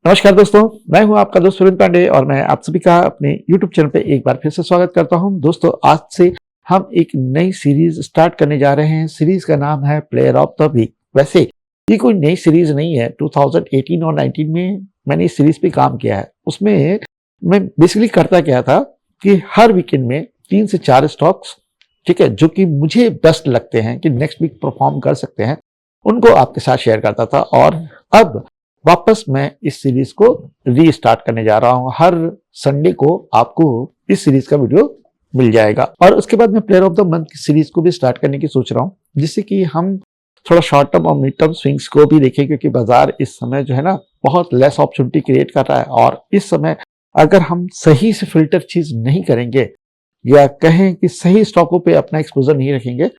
नमस्कार दोस्तों, मैं हूं आपका दोस्त सुरेंद्र पांडे और मैं आप सभी का अपने YouTube चैनल पे एक बार फिर से स्वागत करता हूं। दोस्तों, आज से हम एक नई सीरीज स्टार्ट करने जा रहे हैं। सीरीज का नाम है प्लेयर ऑफ द वीक। वैसे ये कोई नई सीरीज नहीं है, 2018 और 19 में मैंने इस सीरीज पे काम किया है। उसमें मैं बेसिकली करता क्या था कि हर वीकेंड में 3 से 4 स्टॉक्स, ठीक है, जो कि मुझे बेस्ट लगते हैं कि नेक्स्ट वीक परफॉर्म कर सकते हैं, उनको आपके साथ शेयर करता था। और अब वापस मैं इस सीरीज को रीस्टार्ट करने जा रहा हूं। हर संडे को आपको इस सीरीज का वीडियो मिल जाएगा और उसके बाद मैं प्लेयर ऑफ द मंथ की सीरीज को भी स्टार्ट करने की सोच रहा हूं, जिससे कि हम थोड़ा शॉर्ट टर्म और मिड टर्म स्विंग्स को भी देखें, क्योंकि बाजार इस समय जो है ना बहुत लेस अपॉर्चुनिटी क्रिएट कर रहा है। और इस समय अगर हम सही से फिल्टर चीज नहीं करेंगे या कहें कि सही स्टॉकों पे अपना एक्सपोजर नहीं रखेंगे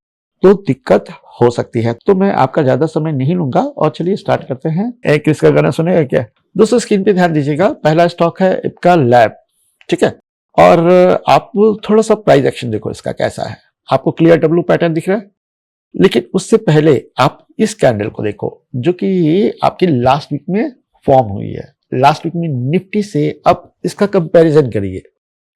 तो दिक्कत हो सकती है। तो मैं आपका ज्यादा समय नहीं लूंगा और चलिए स्टार्ट करते हैं। एक इसका गाना सुनेगा क्या? दोस्तों, स्क्रीन पे ध्यान दीजिएगा। पहला स्टॉक है इप्का लैब, ठीक है। और आप थोड़ा सा प्राइस एक्शन देखो इसका कैसा है। आपको क्लियर डब्ल्यू पैटर्न दिख रहा है, लेकिन उससे पहले आप इस कैंडल को देखो जो कि आपकी लास्ट वीक में फॉर्म हुई है। लास्ट वीक में निफ्टी से अब इसका कंपैरिजन करिए।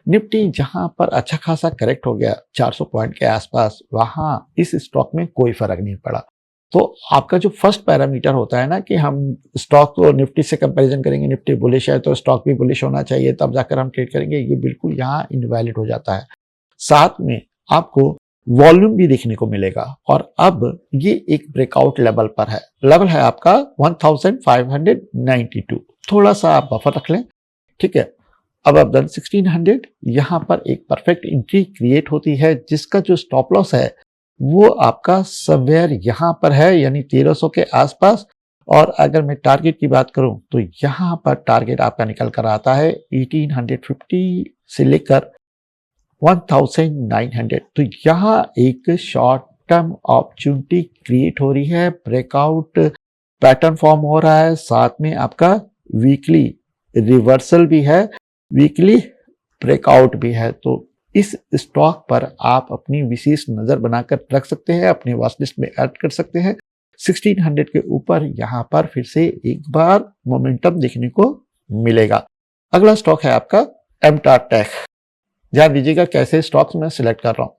निफ्टी जहां पर अच्छा खासा करेक्ट हो गया 400 पॉइंट के आसपास, वहां इस स्टॉक में कोई फर्क नहीं पड़ा। तो आपका जो फर्स्ट पैरामीटर होता है ना कि हम स्टॉक को निफ्टी से कंपैरिजन करेंगे, निफ्टी बुलिश है तो स्टॉक भी बुलिश होना चाहिए तब जाकर हम ट्रेड करेंगे, ये बिल्कुल यहाँ इनवैलिड हो जाता है। साथ में आपको वॉल्यूम भी देखने को मिलेगा और अब ये एक ब्रेकआउट लेवल पर है। लेवल है आपका 1592। थोड़ा सा आप बफर रख लें, ठीक है। अब 1600 यहां पर एक परफेक्ट एंट्री क्रिएट होती है, जिसका जो स्टॉप लॉस है वो आपका समवेयर यहां पर है, यानी 1300 के आसपास। और अगर मैं टारगेट की बात करूं तो यहां पर टारगेट आपका निकल कर आता है 1850 से लेकर 1900। तो यहां एक शॉर्ट टर्म अपॉर्चुनिटी क्रिएट हो रही है, ब्रेकआउट पैटर्न फॉर्म हो रहा है, साथ में आपका वीकली रिवर्सल भी है, वीकली ब्रेकआउट भी है। तो इस स्टॉक पर आप अपनी विशेष नजर बनाकर रख सकते हैं, अपने वॉच लिस्ट में ऐड कर सकते हैं। 1600 के ऊपर यहां पर फिर से एक बार मोमेंटम देखने को मिलेगा। अगला स्टॉक है आपका एमटार टेक। ध्यान दीजिएगा कैसे स्टॉक्स मैं सिलेक्ट कर रहा हूं,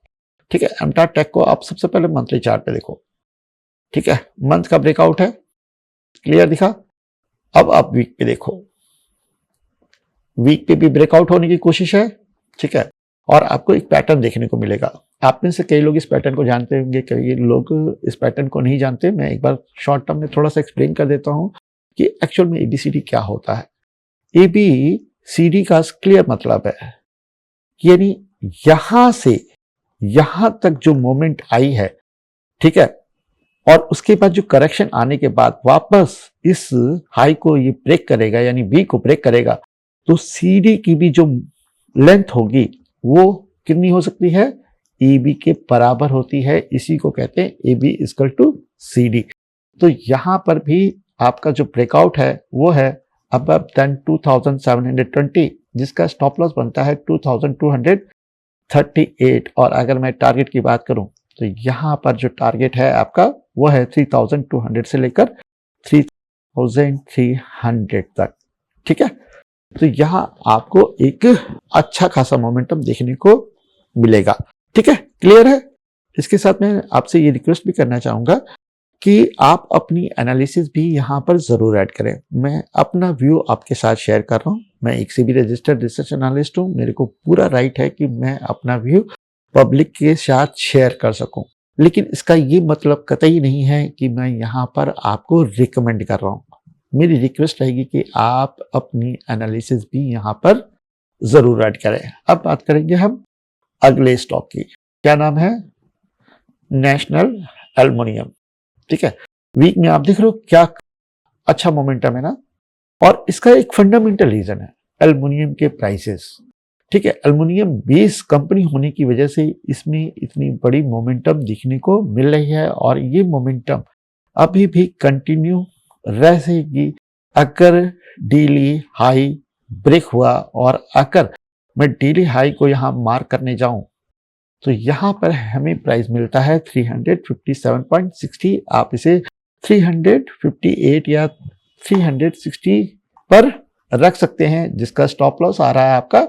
ठीक है। एमटार टेक को आप सबसे पहले मंथली चार्ट पे देखो, ठीक है। मंथ का ब्रेकआउट है, क्लियर दिखा। अब आप वीक पे देखो, वीक पे भी ब्रेकआउट होने की कोशिश है, ठीक है। और आपको एक पैटर्न देखने को मिलेगा। आप में से कई लोग इस पैटर्न को जानते होंगे, कई लोग इस पैटर्न को नहीं जानते। मैं एक बार शॉर्ट टर्म में थोड़ा सा एक्सप्लेन कर देता हूं कि एक्चुअल में एबीसीडी क्या होता है। एबीसीडी का क्लियर मतलब है यानी यहां से यहां तक जो मोमेंट आई है, ठीक है, और उसके बाद जो करेक्शन आने के बाद वापस इस हाई को ये ब्रेक करेगा, यानी बी को ब्रेक करेगा, तो सीडी की भी जो लेंथ होगी वो कितनी हो सकती है? AB के बराबर होती है। इसी को कहते हैं AB इक्वल टू CD। तो यहां पर भी आपका जो ब्रेकआउट है वो है अबव देन 2720, जिसका स्टॉप लॉस बनता है 2238। और अगर मैं टारगेट की बात करूं तो यहां पर जो टारगेट है आपका वो है 3200 से लेकर 3300 तक, ठीक है। तो यहां आपको एक अच्छा खासा मोमेंटम देखने को मिलेगा, ठीक है, क्लियर है। इसके साथ मैं आपसे ये रिक्वेस्ट भी करना चाहूंगा कि आप अपनी एनालिसिस भी यहां पर जरूर ऐड करें। मैं अपना व्यू आपके साथ शेयर कर रहा हूं। मैं एक सेबी रजिस्टर्ड रिसर्च एनालिस्ट हूं, मेरे को पूरा राइट है कि मैं अपना व्यू पब्लिक के साथ शेयर कर सकूं, लेकिन इसका ये मतलब कतई नहीं है कि मैं यहां पर आपको रिकमेंड कर रहा हूं। मेरी रिक्वेस्ट रहेगी कि आप अपनी एनालिसिस भी यहां पर जरूर ऐड करें। अब बात करेंगे हम अगले स्टॉक की। क्या नाम है? नेशनल एल्युमिनियम, ठीक है। वीक में आप देख रहे हो क्या अच्छा मोमेंटम है ना। और इसका एक फंडामेंटल रीजन है एल्युमिनियम के प्राइसेस, ठीक है। एल्युमिनियम बेस कंपनी होने की वजह से इसमें इतनी बड़ी मोमेंटम दिखने को मिल रही है और ये मोमेंटम अभी भी कंटिन्यू रहेगी। अगर डेली हाई ब्रेक हुआ और अगर मैं डेली हाई को यहां मार्क करने जाऊं तो यहां पर हमें प्राइस मिलता है 357.60। आप इसे 358 या 360 पर रख सकते हैं, जिसका स्टॉप लॉस आ रहा है आपका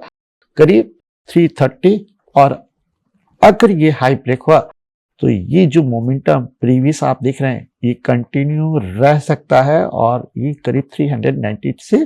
करीब 330। और अगर ये हाई ब्रेक हुआ तो ये जो मोमेंटम प्रीवियस आप देख रहे हैं ये कंटिन्यू रह सकता है और ये करीब 390 से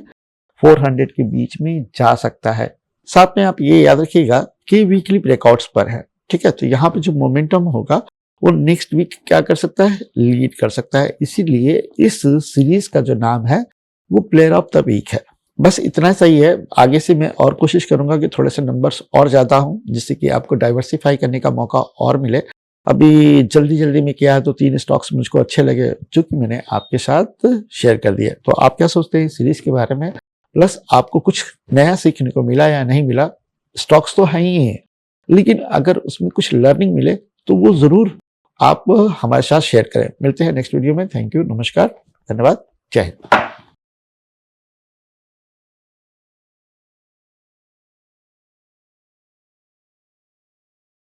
400 के बीच में जा सकता है। साथ में आप ये याद रखिएगा कि वीकली ब्रेकआउट्स पर है, ठीक है। तो यहाँ पे जो मोमेंटम होगा वो नेक्स्ट वीक क्या कर सकता है, लीड कर सकता है। इसीलिए इस सीरीज का जो नाम है वो प्लेयर ऑफ द वीक है। बस इतना सही है। आगे से मैं और कोशिश करूंगा कि थोड़े से नंबर्स और ज्यादा हों, जिससे कि आपको डाइवर्सिफाई करने का मौका और मिले। अभी जल्दी जल्दी में किया है तो 3 स्टॉक्स मुझको अच्छे लगे जो कि मैंने आपके साथ शेयर कर दिए। तो आप क्या सोचते हैं सीरीज के बारे में, प्लस आपको कुछ नया सीखने को मिला या नहीं मिला? स्टॉक्स तो है ही है, लेकिन अगर उसमें कुछ लर्निंग मिले तो वो जरूर आप हमारे साथ शेयर करें। मिलते हैं नेक्स्ट वीडियो में। थैंक यू, नमस्कार, धन्यवाद, जय हिंद।